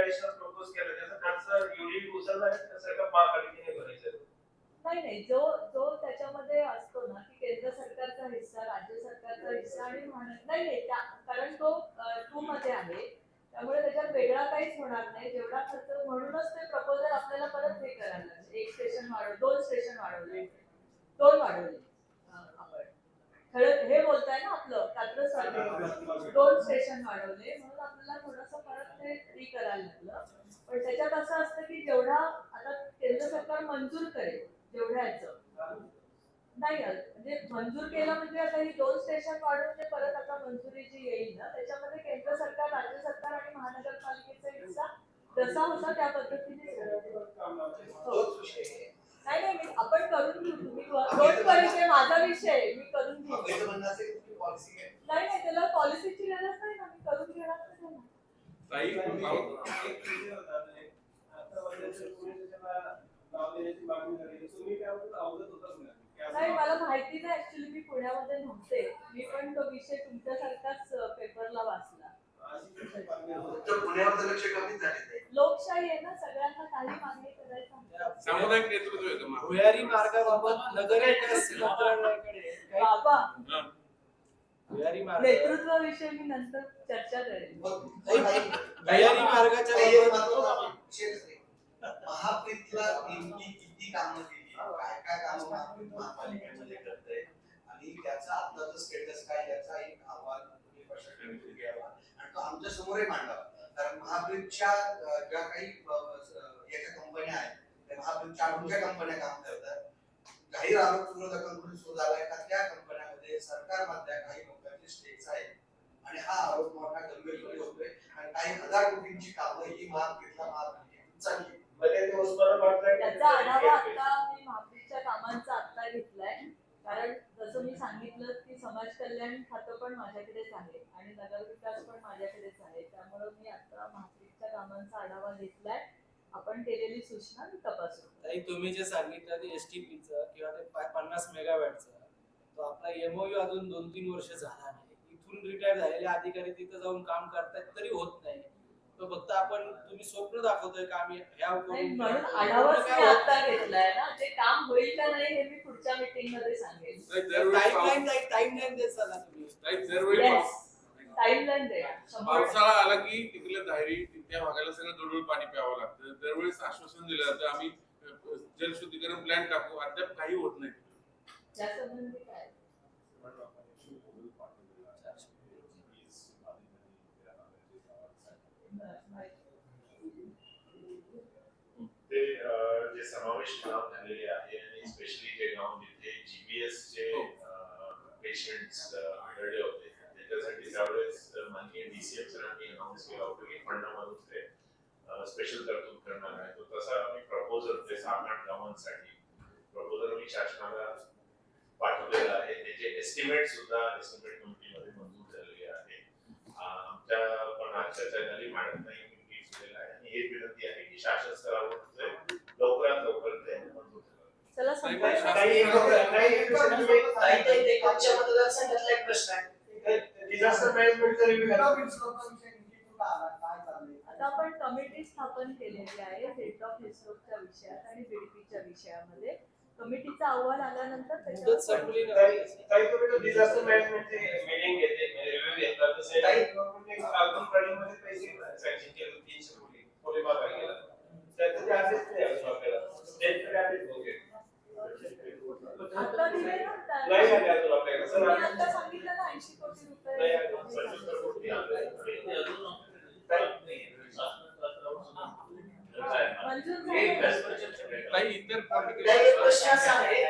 Additional propose केलं त्याचा खर्च युनिट उचलणार आहे कसं का महापालिकेने भरायचं? नाही नाही, जो जो त्याच्यामध्ये असतो ना की केंद्र सरकारचा हिस्सा, राज्य सरकारचा हिस्सा आणि नाही नाही कारण तो 2 मध्ये आहे, त्यामुळे त्याच्यात वेगळा काहीच होणार नाही. जेवढा खर्च, म्हणूनच ते प्रपोजल आपल्याला परत हे करायला लागेल. एक स्टेशन वाढव, 2 स्टेशन वाढवले, 2 वाढवले. आपण खरं हे बोलताय ना आपलं कात्रज साठी 2 स्टेशन वाढवले, म्हणून आपल्याला थोडंसं परत ते करायला लागलं. पण त्याच्यात असं असतं की जेवढा आता केंद्र सरकार मंजूर करेल जेवढ्याचं नाही, म्हणजे मंजूर केलं म्हणजे आता ही 2 स्टेशन वाढवून ते परत आता मंजुरी जी येईल ना त्याच्यामध्ये केंद्र सरकार, राज्य सरकार आणि महानगरपालिकेचा हिस्सा जसा होता त्या पद्धतीने नाही नाही, मी आपण करून घेऊ. तुम्ही दोन परिचय माझा विषय मी करून घेऊ. नाही नाही, त्याला पॉलिसीची गरज नाही ना, मी करून घेणार ना. नाही, मला माहिती नाही ऍक्च्युली, मी पुण्यामध्ये नव्हते. मी पण तो विषय तुमच्यासारखाच पेपरला वाचला. पुण्यामध्ये लक्ष कमी झाले. लोकशाही आहे ना, सगळ्यांना काही मागणी करायचं. सामुदायिक नेतृत्व आहे का? भुयारी मार्गाबाबत नगर विकास मंत्रालयाकडे बाबा भुयारी मार्ग नेतृत्वाविषयी मी नंतर चर्चा करेन. भुयारी मार्गाच्या महापीतला नेमकी किती कामं केली, काय काय कामं महापालिकेमध्ये करतंय आणि त्याचा आत्ताचं स्टेटस काय याचा एक अहवाल तुम्ही प्रशासनाकडे घ्यावा आणि तो आमच्या समोरही मांडावा. कारण महापीतच्या ज्या काही याच्या कंपन्या आहेत त्या महापीतच्या आमच्या कंपन्या काम करतात. जाहीर आरोप विरोधकांकडून सुरू झालाय का त्या कंपन्यांमध्ये सरकारमधल्या काही लोकांचे स्टेक्स आहेत आणि हा आरोप मोठा गंभीरपणे होतोय आणि काही हजार कोटींची कामं ही महापीतला महापालिकेतून चालली. त्याचा आढावा आता मी महापीच्या कामांचा आता घेतलाय, कारण जसं मी सांगितलं की समाज कल्याण खातं पण माझ्याकडेच आहे आणि नगर विकास पण माझ्याकडेच आहे, त्यामुळे मी आता महापीच्या कामांचा आढावा घेतलाय. आपण केलेली सूचना मी तपासू. तुम्ही जे सांगितलं ते एसटीपीचं किंवा ते 50 मेगावॅटचं, तो आपला एमओयू अजून 2-3 वर्ष झाला नाही. इथून रिटायर झालेले अधिकारी तिथं जाऊन काम करतात तरी होत नाही. तो फक्त आपण तुम्ही स्वप्न दाखवतोय का आम्ही ह्या म्हणून आढावाच मी आता घेतलाय ना, ते काम होईल का नाही हे मी पुढच्या मीटिंग मध्ये सांगेन. टाइमलाईन देत चला तुम्ही. टाइमलाईन द्या. पावसाळा आला की तिकडल्या दायरी त्या भागाला सगळं दुळदुळ पाणी प्यावं लागतं. दरवेळेस आश्वासन दिलं जातं आम्ही जलशुद्धीकरण प्लॅन टाकू, अद्याप काही होत नाही. त्या संबंधी काय ते जे समावेश गाव झालेले आहे आणि स्पेशली जे गाव जिथे जीपीएस चे पेशंट्स आढळले होते त्याच्यासाठी त्यावेळेस माननीय डीसीएम सरांनी अनाउन्स केला होता की फंडामधून ते स्पेशल तरतूद करणार आहे. तो तसा आम्ही प्रपोजल ते 7-8 गावांसाठी प्रपोजल मी शासनाला पाठवलेला आहे. त्याचे एस्टिमेट सुद्धा एस्टिमेट कमिटीमध्ये मंजूर झालेले आहे. आमच्या पण चर्चा झाली, मॅडम नाही आणि हे विनंती आहे की शासन स्तरावर लवकरात लवकर ते मंजूर करावे. चला मतदारसंघातला एक प्रश्न आहे, डिझास्टर मॅनेजमेंटचा रिव्ह्यू आता आपण कमिटी स्थापन केलेली आहे हेड ऑफ हिस्ट्रोकच्या विषयात आणि बीडीपीच्या विषयामध्ये. कमिटीचा अहवाल आल्यानंतर डिझास्टर मॅनेजमेंटची मीटिंग घेते, रिव्ह्यू घेतात. तसे अजून मध्ये पैसे सँक्शन केले 300 कोटी बाबा गेला त्याचे ते आदेश नाही आपल्याला स्टेटकडे आदेश होते आता दिले ना, नाही आले अजून आपल्याकडे. सर मी आता सांगितलं ना 80 कोटी रुपये नाही आले 75 कोटी आले अजून मंजूर झाले. काही इतर प्रश्न असा आहे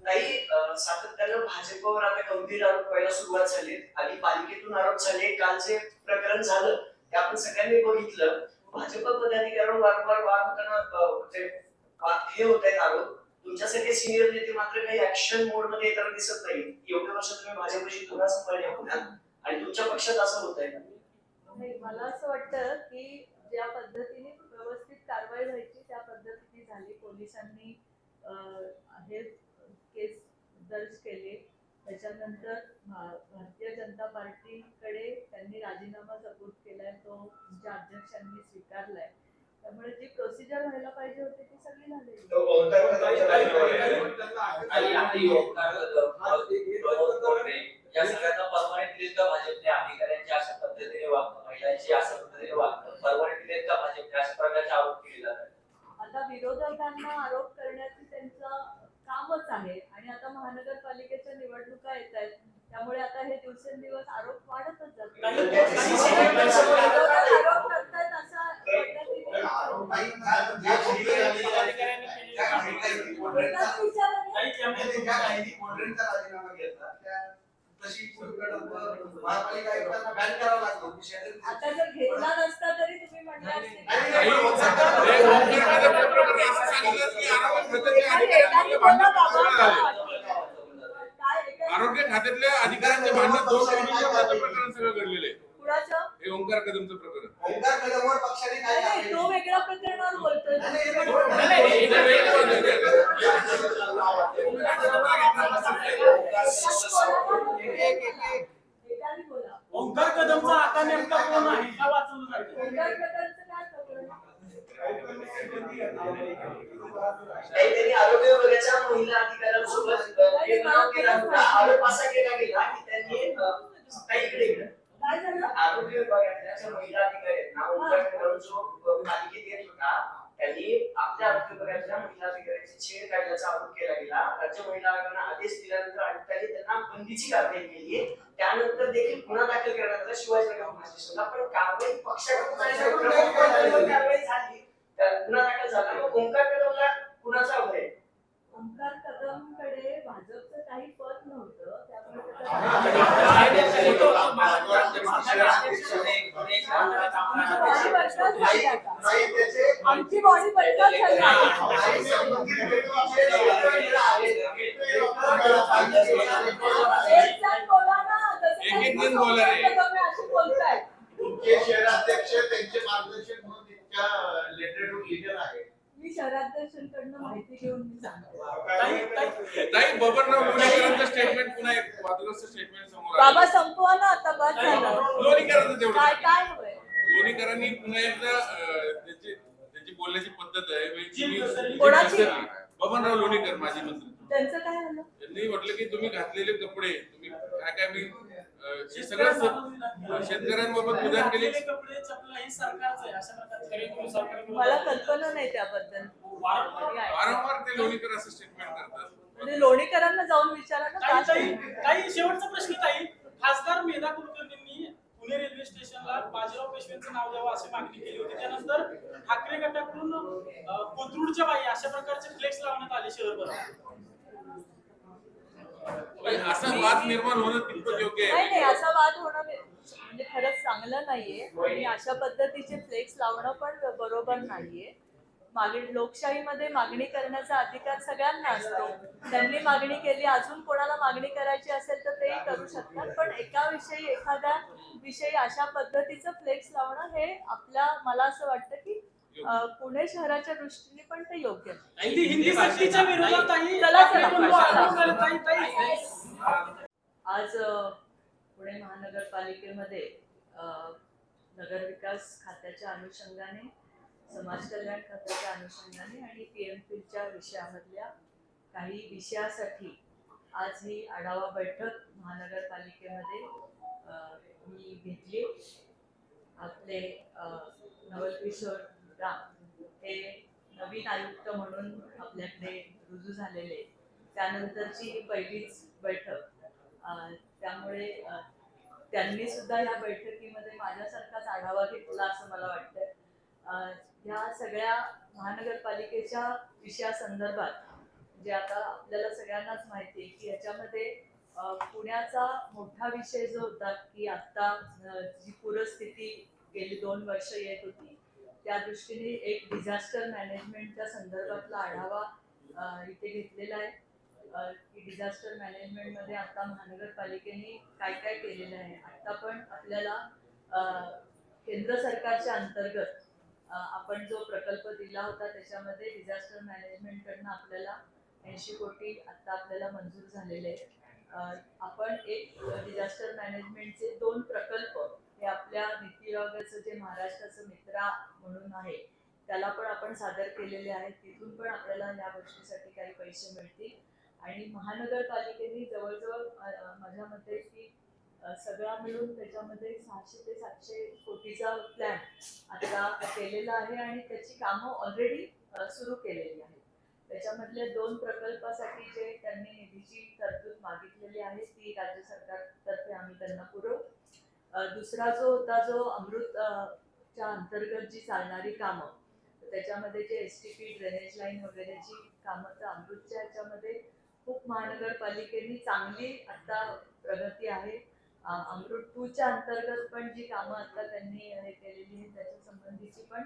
काही सातत्यानं भाजपवर आता गंभीर आरोप व्हायला सुरुवात झाली आणि पालिकेतून आरोप झाले. काल जे प्रकरण झालं ते आपण सगळ्यांनी बघितलं. भाजप पदाधिकाऱ्यांवर वारंवार वाद होताना हे होत आहेत आरोप. तुमच्यासारखे सिनियर नेते मात्र काही ऍक्शन मोड मध्ये येताना दिसत नाही. एवढ्या वर्ष तुम्ही भाजपशी तुलना सांभाळली होत्या आणि तुमच्या पक्षात असं होत आहे. मला असं वाटतं की ज्या पद्धतीने व्यवस्थित कारवाई व्हायची त्या पद्धतीने झाली. पोलिसांनी हे केस दर्ज केले त्याच्यानंतर भारतीय जनता पार्टीकडे त्यांनी राजीनामा सपोर्ट केलाय, तो तुमच्या अध्यक्षांनी स्वीकारलाय. त्यामुळे जी प्रोसिजर व्हायला पाहिजे होती ती सगळी झाली. तो ओंकार कदमच्या राजीनामा आणि आपली ओंकार कदम, प्रमोद कोल्हे या सगळ्यांना परवानगी दिलीत का भाजपने? अधिकाऱ्यांची अशा पद्धतीने वागणं, महिलांची अशा पद्धतीने वागणं परवानगी दिलीत का भाजपने? अशा प्रकारचे आरोप केले जातात. आता विरोधकांना आरोप करण्याचे त्यांचं कामच आहे. आणि आता महानगरपालिकेच्या निवडणुका येत आहेत, त्यामुळे आता हे दिवसेंदिवस आरोप वाढतच जातात. आरोप करतायत असा पद्धतीने आरोपही ज्या काही एकाच विचाराने ज्या काही मॉडरेटचा राजीनामा घेतला त्या तशी महापालिका आयुक्तांना बॅन करावं लागलं. आता जर घेतला नसता तरी तुम्ही म्हणले असते काही की- ओंकार कदमच्या प्रकरणी असं सांगितलं की आरोग्य खात्यातले एकाने अधिकाऱ्यांचे बोला भांडण बाबा. झाले. काय एकाने- आरोग्य खात्यातल्या अधिकाऱ्यांचे भांडण 2 कोटींच्या वरचं प्रकरण सगळं घडलेलं आहे. कुणाचं? हे ओंकार कदमचं प्रकरण. ओंकार कदमवर पक्षाने काय नाही, कारवाई तो वेगळ्या प्रकरणावर बोलतोय. एकाने बोला. ओंकार कदमचा आता नेमका कोण आहे का वाचवलं जातं? ओंकार प्रकरणाचं काय प्रकरण? काहीतरी आरोग्य विभागाच्या महिला अधिकाऱ्यांसोबत भेदभाव केला होता. आरोप असा केला गेला की त्यांनी काही इकडे काय झालं? आरोग्य विभागातल्या ज्या महिला अधिकारी आहेत ना, ओंकार कदम जो पालिकेत येत होता, त्यांनी आपल्या आरोग्य विभागातल्या महिला अधिकाऱ्यांची छेड काढल्याचा आरोप केला गेला. राज्य महिला आयोगानं आदेश दिल्यानंतर आयुक्तांनी त्यांना बंदीची कारवाई केली. त्यानंतर देखील गुन्हा दाखल करण्यात आला शिवाजीनगर पोलीस स्टेशनला. पण कारवाई पक्षाकडून कारवाई झाली, गुन्हा दाखल झाला. मग ओंकार कदमला कुणाचा आव्हान आहे? ओंकार कदमकडे भाजपचं काही पद नव्हतं, त्यामुळे बॉडी बदलाच झाली आता. आमची बॉडी बदलाच झाली एक जण बोला ना, जसं एक जण बोला रे. तुम्ही अशी बोलताय. तुमचे शहराध्यक्ष त्यांचे मार्गदर्शक म्हणून इतक्या लेटर लिहिलेलं आहे. मी शहराध्यक्षांकडनं माहिती घेऊन मी सांगते. ताई, बबनराव लोणीकरांचं स्टेटमेंट पुन्हा एक वादग्रस्त स्टेटमेंट समोर आलं. बाबा संपवा ना आता, बस झालं. लोणीकरांचं तेवढं काय काय हवंय? लोणीकरांनी पुन्हा एकदा त्यांची बोलण्याची पद्धत आहे म्हणजे कोणाची? बबनराव लोणीकर माजी मंत्री. त्यांचं काय झालं? त्यांनी म्हटलं की तुम्ही घातलेले कपडे तुम्ही काय काय मी हे सगळं शेतकऱ्यांबाबत विधान केले. कपडे चपला हे सरकारचं आहे अशा प्रकारचे मला कल्पना नाही त्याबद्दल. वारंवार ते लोणीकर असं स्टेटमेंट करतात. म्हणजे लोणीकरांना जाऊन विचारा ना काय झालं. काही शेवटचा प्रश्न ताई, खासदार मेधा कुलकर्णींनी पुणे रेल्वे स्टेशनला बाजीराव पेशव्यांचं नाव द्यावं अशी मागणी केली होती. त्यानंतर ठाकरे गटाकडून कोथरूडच्या बाई अशा प्रकारचे फ्लेक्स लावण्यात आले शहरभरात. असा वाद निर्माण होणं कितपत योग्य नाही आहे? नाही, असा वाद होणं म्हणजे खरंच चांगलं नाहीये. आणि अशा पद्धतीचे फ्लेक्स लावणं पण बरोबर नाहीये. लोकशाहीमध्ये मागणी करण्याचा अधिकार सगळ्यांना असतो. त्यांनी मागणी केली, अजून कोणाला मागणी करायची असेल तर तेही करू शकतात. पण एखाद्या विषयी अशा पद्धतीचं फ्लेक्स लावणं हे मला असं वाटतं की पुणे शहराच्या दृष्टीने पण ते योग्य नाही. हिंदी सक्तीच्या विरोधात ताई, चला, चला. ताई, ताई. आज पुणे महानगरपालिकेमध्ये नगरविकास खात्याच्या अनुषंगाने, समाज कल्याण खात्याच्या अनुषंगाने आणि PMFILच्या विषयामधल्या काही विषयासाठी आज ही आढावा बैठक महानगरपालिकेमध्ये मी घेतली. आपले नवल किशोर राम हे नवीन आयुक्त म्हणून आपल्याकडे रुजू झालेले, त्यानंतरची ही पहिलीच बैठक. त्यामुळे त्यांनी सुद्धा या बैठकीमध्ये माझ्यासारखाच आढावा घेतला असं मला वाटतं. या सगळ्या महानगरपालिकेच्या विषयासंदर्भात जे आता आपल्याला सगळ्यांनाच माहिती आहे की याच्यामध्ये पुण्याचा मोठा विषय जो होता की आता जी पूरस्थिती गेली 2 वर्ष येत होती, त्या दृष्टीने एक डिझास्टर मॅनेजमेंटच्या संदर्भातला आढावा इथे घेतलेला आहे. की डिझास्टर मॅनेजमेंटमध्ये आता महानगरपालिकेने काय काय केलेलं आहे. आता पण आपल्याला केंद्र सरकारच्या अंतर्गत आपण जो प्रकल्प दिला होता त्याच्यामध्ये डिझास्टर मॅनेजमेंटकडनं आपल्याला 80 कोटी आता आपल्याला मंजूर झालेले आहेत. आपण एक डिझास्टर मॅनेजमेंटचे 2 प्रकल्प हे आपल्या नीती आयोगाचं जे महाराष्ट्राचं मित्रा म्हणून आहे त्याला पण आपण सादर केलेले आहेत. तिथून पण आपल्याला या गोष्टीसाठी काही पैसे मिळतील आणि महानगरपालिकेने जवळजवळ माझ्या मते की सगळा मिळून त्याच्यामध्ये 600 ते 700 कोटीचा प्लॅन आता केलेला आहे आणि त्याची कामं ऑलरेडी सुरू केलेली आहेत. त्याच्यामधल्या 2 प्रकल्पासाठी जे त्यांनी निधीची तरतूद मागितलेली आहे ती राज्य सरकारतर्फे आम्ही त्यांना पुरवू. दुसरा जो होता जो अमृत च्या अंतर्गत जी चालणारी कामं त्याच्यामध्ये जे STP ड्रेनेज लाईन वगैरेची कामं तर अमृतच्या ह्याच्यामध्ये खूप महानगरपालिकेने चांगली आता प्रगती आहे. अमृत 2च्या अंतर्गत पण जी कामं आता त्यांनी हे केलेली आहेत त्याच्या संबंधीची पण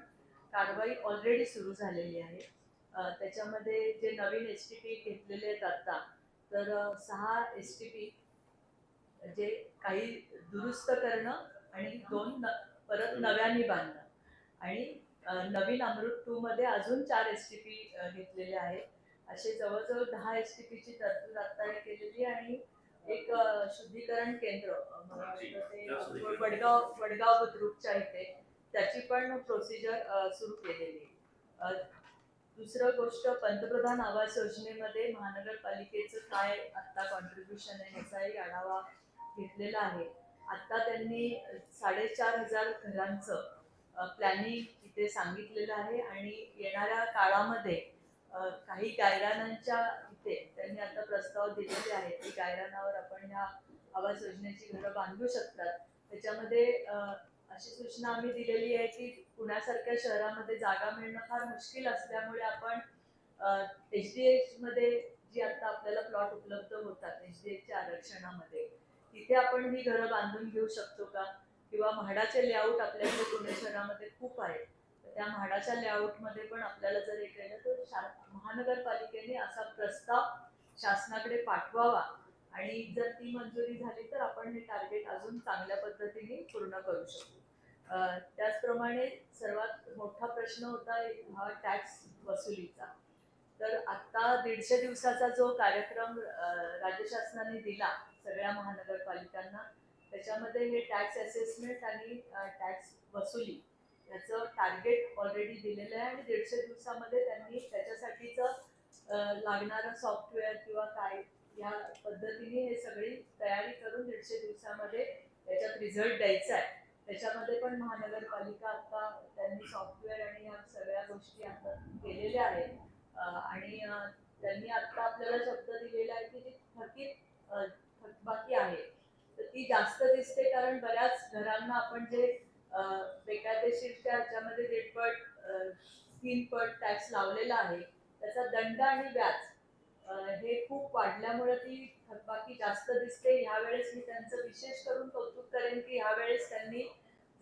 कारवाई ऑलरेडी सुरू झालेली आहे. त्याच्यामध्ये जे नवीन STP घेतलेले आहेत आता तर 6 STP जे काही दुरुस्त करणं आणि 2 परत नव्याने बांधणं आणि नवीन अमृत 2 मध्ये अजून 4 STP घेतलेले आहेत. असे जवळजवळ 10 STPची तरतूद आता हे केलेली आणि एक शुद्धीकरण केंद्र मला वाटतं ते वडगाव बुद्रुकच्या इथे त्याची पण प्रोसिजर सुरू केलेली आहे. दुसरं गोष्ट पंतप्रधान आवास योजनेमध्ये महानगरपालिकेचं काय आता कॉन्ट्रीब्युशन आहे ह्याचाही आढावा घेतलेला आहे. आता त्यांनी 4,500 घरांचं प्लॅनिंग इथे सांगितलेलं आहे आणि येणाऱ्या काळामध्ये काही गायरानांच्या इथे त्यांनी आता प्रस्ताव दिलेले आहेत की गायरानावर आपण ह्या आवास योजनेची घरं बांधू शकतात. त्याच्यामध्ये अशी सूचना आम्ही दिलेली आहे की पुण्यासारख्या शहरामध्ये जागा मिळणं फार मुश्किल असल्यामुळे आपण HDH मध्ये जी आता आपल्याला प्लॉट उपलब्ध होतात HDHच्या आरक्षणामध्ये तिथे आपण ही घरं बांधून घेऊ शकतो का किंवा म्हाडाचे लेआउट आपल्याकडे पुणे शहरामध्ये खूप आहेत. त्या म्हाडाच्या लेआउटमध्ये पण आपल्याला जर हे केलं तर महानगरपालिकेने असा प्रस्ताव शासनाकडे पाठवावा आणि जर ती मंजुरी झाली तर आपण हे टार्गेट अजून चांगल्या पद्धतीने पूर्ण करू शकतो. त्याचप्रमाणे सर्वात मोठा प्रश्न होता हा टॅक्स वसुलीचा. तर आता 150 दिवसाचा जो कार्यक्रम राज्य शासनाने दिला सगळ्या महानगरपालिकांना त्याच्यामध्ये हे टॅक्स असेसमेंट आणि टॅक्स वसुली याचं टार्गेट ऑलरेडी दिलेलं आहे आणि 150 दिवसामध्ये त्यांनी त्याच्यासाठीचं लागणारं सॉफ्टवेअर किंवा काय या पद्धतीने हे सगळी तयारी करून 150 दिवसामध्ये त्याच्यात रिझल्ट द्यायचा आहे. त्याच्यामध्ये पण महानगरपालिका आता त्यांनी सॉफ्टवेअर आणि या सगळ्या गोष्टी आता केलेल्या आहेत आणि त्यांनी आता आपल्याला शब्द दिलेला आहे की जी थकबाकी आहे तर ती जास्त दिसते कारण बऱ्याच घरांना आपण जे बेकायदेशीरच्या ह्याच्यामध्ये 1.5 पट 3 पट टॅक्स लावलेला आहे त्याचा दंड आणि व्याज हे खूप वाढल्यामुळे ती थकबाकी जास्त दिसते. ह्यावेळेस मी त्यांचं विशेष करून कौतुक करेन की ह्यावेळेस त्यांनी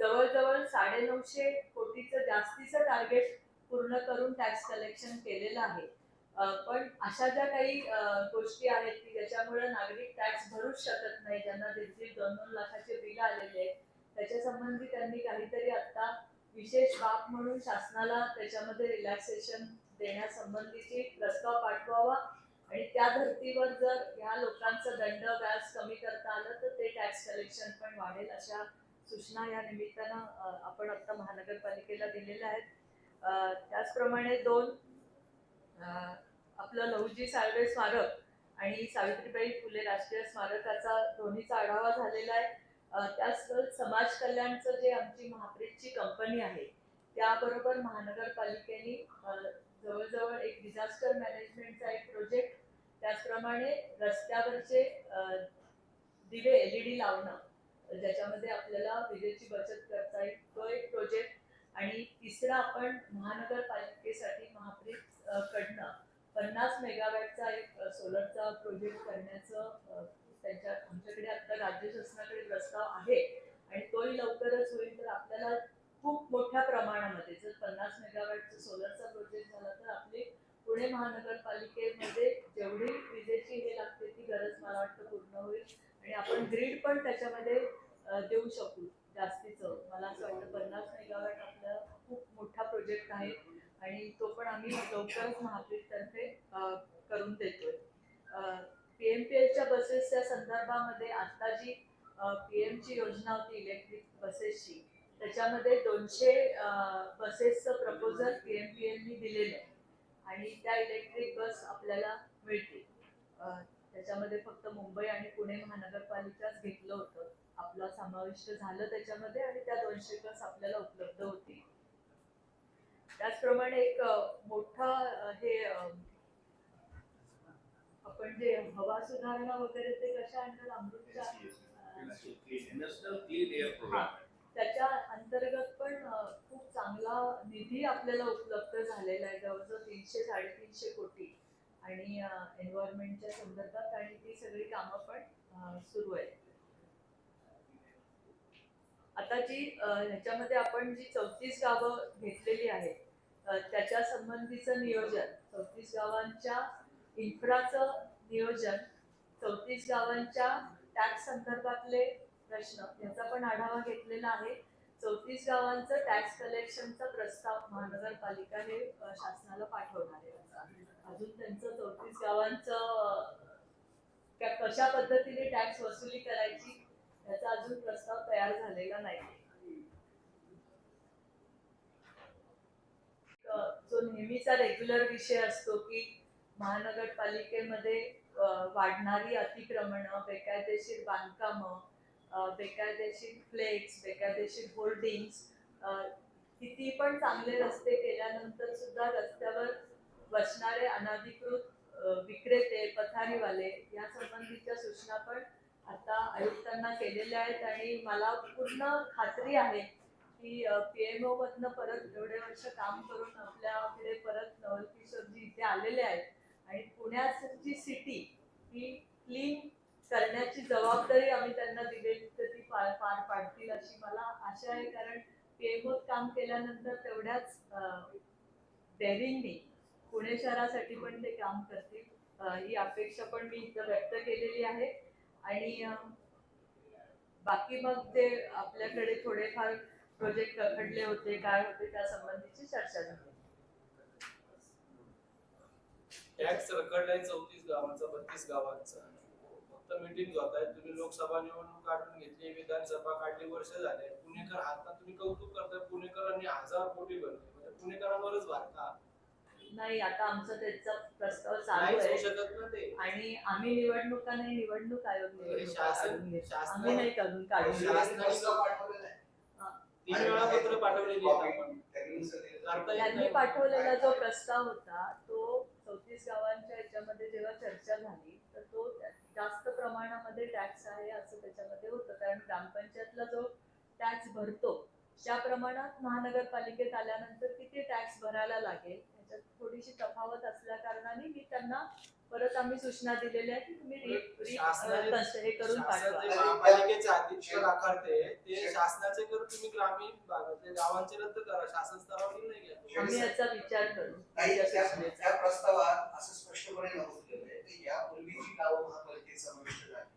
जवळजवळ 950 कोटीचं जास्तीचं टार्गेट पूर्ण करून टॅक्स कलेक्शन केलेलं आहे. पण अशा ज्या काही गोष्टी आहेत की ज्याच्यामुळे नागरिक टॅक्स भरूच शकत नाही ज्यांना 1.5-2 लाखाचे बिल आलेले आहेत त्याच्या संबंधी त्यांनी काहीतरी आता विशेष बाब म्हणून शासनाला त्याच्यामध्ये रिलॅक्सेशन देण्यासंबंधीची प्रस्ताव पाठवावा आणि त्या धर्तीवर जर ह्या लोकांचं दंड व्याज कमी करता आलं तर ते टॅक्स कलेक्शन पण वाढेल. अशा सूचना या निमित्तानं आपण आता महानगरपालिकेला दिलेल्या आहेत. त्याचप्रमाणे 2 आपलं लहुजी साळवे स्मारक आणि सावित्रीबाई फुले राष्ट्रीय स्मारकाचा दोन्हीचा आढावा झालेला आहे. त्याच समाज कल्याणचं जे आमची महाप्रीतची कंपनी आहे त्याबरोबर महानगरपालिकेने जवळजवळ एक डिझास्टर मॅनेजमेंटचा एक प्रोजेक्ट त्याचप्रमाणे रस्त्यावरचे दिवे LED लावणं ज्याच्यामध्ये आपल्याला विजेची बचत करता येईल तो एक प्रोजेक्ट आणि तिसरा आपण महानगरपालिकेसाठी महाप्रीत कडनं 50 मेगावॅटचा एक सोलरचा प्रोजेक्ट करण्याचं आमच्याकडे आता राज्य शासनाकडे प्रस्ताव आहे आणि तोही लवकरच होईल. तर आपल्याला खूप मोठ्या प्रमाणामध्ये जर 50 मेगावॅटचा सोलरचा प्रोजेक्ट झाला तर आपली पुणे महानगरपालिकेमध्ये जेवढी विजेची हे लागते ती गरज मला वाटतं पूर्ण होईल आणि आपण ग्रीड पण त्याच्यामध्ये देऊ शकू जास्तीचं. मला असं वाटतं 50 मेगावॅट आपला खूप मोठा प्रोजेक्ट आहे आणि तो पण आम्ही लवकरच महाप्रीततर्फे करून देतोय. पीएमपीएलच्या बसेसच्या संदर्भामध्ये आता जी पीएमची योजना होती इलेक्ट्रिक बसेसची, त्याच्यामध्ये 200 बसेसचं प्रपोजल पीएमपीएलनी दिलेलं आहे आणि त्या इलेक्ट्रिक बस आपल्याला मिळतील. त्याच्यामध्ये फक्त मुंबई आणि पुणे महानगरपालिकाच घेतलं होतं, आपला समाविष्ट झालं त्याच्यामध्ये आणि त्या 200 बस आपल्याला उपलब्ध होतील. त्याचप्रमाणे एक मोठा हे आपण जे हवा सुधारणा वगैरे ते कशा अंतर अमृतच्या नॅशनल क्लीन एअर प्रोग्राम त्याच्या अंतर्गत पण खूप चांगला निधी आपल्याला उपलब्ध झालेला आहे, जवळजवळ 300-350 कोटी आणि एन्व्हायरमेंटच्या संदर्भात, आणि ती सगळी कामं पण सुरू आहेत. आता जी ह्याच्यामध्ये आपण जी 34 गावं घेतलेली आहेत त्याच्या संबंधीचं नियोजन, 34 गावांच्या इन्फ्राचं नियोजन, 34 गावांच्या टॅक्स संदर्भातले प्रश्न याचा पण आढावा घेतलेला आहे. 34 गावांचं टॅक्स कलेक्शनचा प्रस्ताव महानगरपालिका हे शासनाला पाठवणार आहे. अजून त्यांचं 34 गावांचं कशा पद्धतीने टॅक्स वसुली करायची याचा अजून प्रस्ताव तयार झालेला नाही. जो नेहमीचा रेग्युलर विषय असतो की महानगरपालिकेमध्ये वाढणारी अतिक्रमणं, बेकायदेशीर बांधकामं, बेकायदेशीर फ्लेक्स, बेकायदेशीर होर्डिंग्स, किती पण चांगले रस्ते केल्यानंतर सुद्धा रस्त्यावर बसणारे अनधिकृत विक्रेते, पथारीवाले या संबंधीच्या सूचना पण आता आयुक्तांना केलेल्या आहेत आणि मला पूर्ण खात्री आहे की पीएमओ मधनं परत एवढे वर्ष काम करून आपल्याकडे परत नवल किशोरजी इथे आलेले आहेत आणि पुण्याची सिटी ही क्लीन करण्याची जबाबदारी आम्ही त्यांना दिलेली तर ती पार पाडतील अशी मला आशा आहे. कारण पीएमओत काम केल्यानंतर तेवढ्याच डेअरिंगनी पुणे शहरासाठी पण ते काम करतील ही अपेक्षा पण मी इथं व्यक्त केलेली आहे. आणि बाकी मग ते आपल्याकडे थोडेफार प्रोजेक्ट रखडले होते, काय होते त्या संबंधीची चर्चा झाली. टॅक्स रखडलाय 34 गावांचा, 32 गावांचा. फक्त मीटिंग होत आहे. तुम्ही लोकसभा निवडणूक काढून घेतली, विधानसभा काढली, वर्ष झाले. पुणेकर आता तुम्ही कौतुक करताय, पुणेकरांनी 1000 कोटी भरले, म्हणजे पुणेकरांवरच भार का? नाही, आता आमचं त्याचा प्रस्ताव चालू नाहीच होऊ आहे शकत ना ते. आणि आम्ही निवडणुका नाही, निवडणूक आयोग निवडणुका शासन- काढून घेतो. शासन- आम्ही नाही काढून काढून घेतो. पाठवलेला आहे 3 वेळा पत्र पाठवलेली आहेत आपण. करता येत त्यांनी नाही. पाठवलेला जो प्रस्ताव होता तो 34 गावांच्या याच्यामध्ये जेव्हा चर्चा झाली तर तो जास्त प्रमाणामध्ये टॅक्स आहे असं त्याच्यामध्ये होतं. कारण ग्रामपंचायतला जो टॅक्स भरतो त्या प्रमाणात महानगरपालिकेत आल्यानंतर किती टॅक्स भरायला लागेल याच्यात थोडीशी तफावत असल्या कारणाने मी त्यांना परत आम्ही सूचना दिलेल्या आहेत की तुम्ही हे करून पाठवा. शासन जे महापालिकेचे अध्यक्ष आकारते ते शासनाचे करून तुम्ही ग्रामीण भागातले गावांचे रद्द करा. शासन स्तरावर नाही घ्या. आम्ही याचा विचार करू. नाही, त्याच्या सूचनेचा. त्या प्रस्तावात असं स्पष्टपणे नमूद केलं आहे की यापूर्वीची गावं महापालिकेत समाविष्ट झाली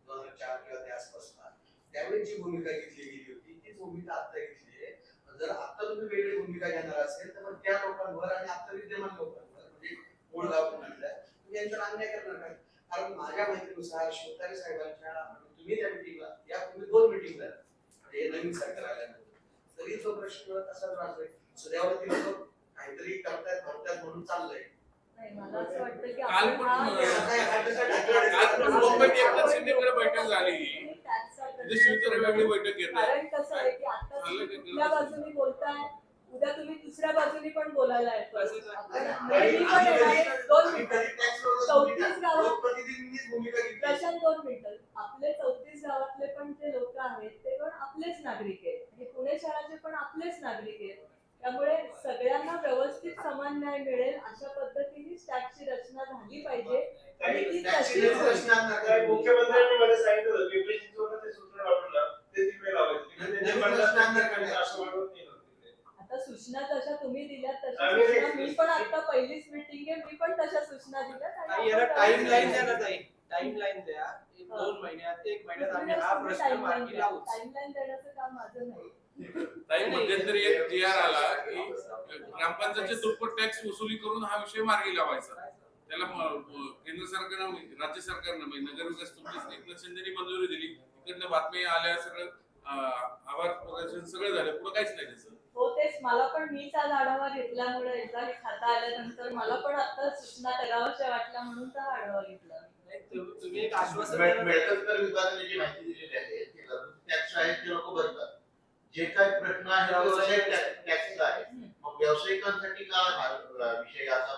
2004 किंवा त्या आसपासला त्यावेळी जी भूमिका घेतली गेली होती तीच भूमिका आता घेतली आहे. जर आता तुम्ही वेगळी भूमिका घेणार असेल तर मग त्या लोकांवर आणि आता विद्यमान लोकांवर म्हणजे मूळ गाव तुम्ही यांचा अन्याय करणार नाही. कारण माझ्या माहितीनुसार शिवतारे साहेबांच्या तुम्ही त्या मिटिंगला यापूर्वी 2 मिटिंग झाल्या म्हणजे नवीन सरकार आल्यानंतर तरी तो प्रश्न तसाच राहतोय. सध्यावरती लोक काहीतरी करतायत भरतायत म्हणून चाललंय. नाही, मला असं वाटतं की काल आपण पण हा मुंबईत एकनाथ शिंदेकडे बैठक झाली, म्हणजे शिवसेना वेगळी बैठक घेतात. कारण कसं आहे की आता तुम्ही कुठल्या बाजूनी बोलताय, उद्या तुम्ही दुसऱ्या बाजूनी पण बोलायला येतो. मी पण येणार आहे. 2 मिनिटं. 34 गावात प्रतिनिधींनीच भूमिका घेतली. प्रशांत 2 मिनिटं. आपले 34 गावातले पण जे लोक आहेत ते पण आपलेच नागरिक आहेत. हे पुणे शहराचे पण आपलेच नागरिक आहेत. त्यामुळे सगळ्यांना व्यवस्थित समान न्याय मिळेल अशा पद्धतीने टॅक्सची रचना झाली पाहिजे आणि ती तशीच होईल. मुख्यमंत्र्यांनी मला सांगितलं होतं पिंपरी चिंचवडला ते सूत्र लावलं ते तिकडे लावायचं. आता सूचना तशा तुम्ही दिल्यात तशा सूचना मी पण आता पहिलीच मीटिंग आहे, मी पण तशा सूचना दिल्यात ताई, याला टाइमलाईन द्या ना ताई. टाइमलाईन द्या. 2 महिन्यात 1 महिन्यात आम्ही हा प्रश्न मार्गी लावू. टाइमलाईन देण्याचं काम माझं नाही. ताई, मध्यंतरी एक जी आर आला की ग्रामपंचायतचे दुप्पट टॅक्स वसुली करून हा विषय मार्गी लावायचा. त्याला केंद्र सरकारनं राज्य सरकारनं म्हणजे नगरविकास तुमच्या एकनाथ शिंदेनी मंजुरी दिली, तिकडनं बातम्या आल्या, सगळं आभार प्रदर्शन सगळं झालं, पुढे काहीच नाही त्याचं. हो तेच मला पण मीच आज आढावा घेतल्यामुळे एकदा हे खाता आल्यानंतर मला पण आता सूचना कराव्याशा वाटल्या म्हणून तर आढावा घेतला. नाही, तुम्ही एक आश्वासन मिळकत कर विभागाने जी माहिती दिलेली आहे की टॅक्स आहे ते लोक भरतात. जे काही प्रश्न आहे तो व्यावसायिक टॅक्सचा आहे. मग व्यावसायिकांसाठी का हा विषय असा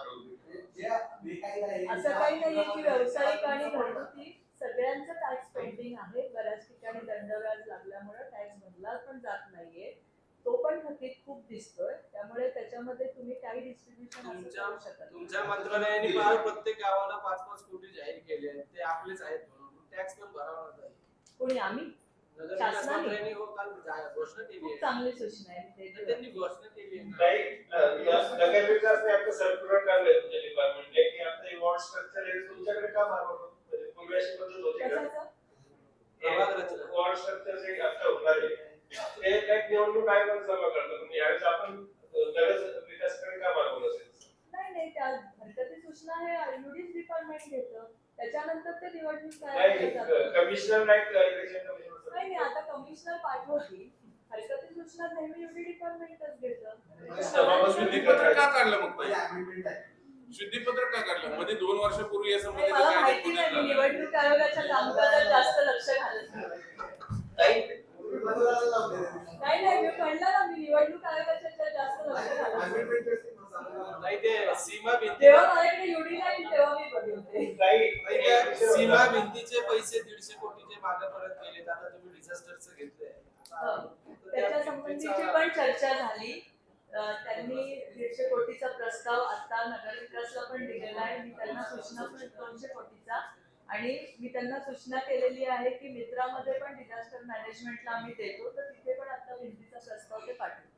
असं काही नाहीये की व्यावसायिक आणि घरगुती सगळ्यांचं टॅक्स पेंडिंग आहे. बऱ्याच ठिकाणी दंडव्याज लागल्यामुळे टॅक्स भरला पण जात नाहीये. तो पण थकीत खूप दिसतोय. त्यामुळे त्याच्यामध्ये तुम्ही काही डिस्ट्रीब्युशन असं करू शकत नाही. तुमच्या मंत्रालयाने फार प्रत्येक गावाला 5-5 कोटी जाहीर केले आहेत, ते आपलेच आहेत म्हणून टॅक्स पण भरावा जाईल. कोणी आम्ही नगरविकास शासनाने? मंत्र्यांनी हो काल घोषणा केली खूप आहे. चांगली सूचना आहे ते. त्यांनी घोषणा केली आहे. काही नगर विकासने आपलं सर्क्युलर काढलंय तुमच्या डिपार्टमेंटने की आता वॉर्ड स्ट्रक्चर हे तुमच्याकडे का मागवतो? म्हणजे पूर्वी अशी पद्धत होती का? कशाचं? प्रभाग रचना. वॉर्ड स्ट्रक्चर जे आता होणार आहे ते एक निवडणूक आयोगाने जमा करतात. म्हणजे यावेळेस आपण नगर विकासकडे का मागवलं असेल? नाही त्या हरकती सूचना हे आयुडीच डिपार्टमेंट घेतं. त्याच्यानंतर ते निवडणूक नाही आयोगाला कमिशनर नाही इलेक्शन कमिशनर. नाही आता कमिशनर पाठवतील. हरकती सूचना नेहमी युडी डिपार्टमेंटच घेतं. शुद्धीपत्र का काढलं मग शुद्धीपत्र का काढलं मध्ये 2 वर्षापूर्वी असं नाही, मला माहिती नाही. मी निवडणूक आयोगाच्या कामकाजात जास्त लक्ष घालत नाही. नाही मी म्हणलं ना मी निवडणूक आयोगाच्या याच्यात जास्त लक्ष घालत नाही, ते सीमा भिंती जेव्हा माझ्याकडे युडी नाही तेव्हा मी बघते. नाही, त्या सीमा भिंतीचे पैसे 150 कोटीचे मागे परत गेलेत. आता तुम्ही डिझास्टरचं घेतलंय. त्याच्या संबंधीची पण चर्चा झाली. त्यांनी 150 कोटीचा प्रस्ताव आता नगरविकासला पण दिलेला आहे. मी त्यांना सूचना पण 200 कोटीचा आणि मी त्यांना सूचना केलेली आहे की मित्रामध्ये पण डिझास्टर मॅनेजमेंटला आम्ही देतो तर तिथे पण आता भिंतीचा प्रस्ताव ते पाठवतो.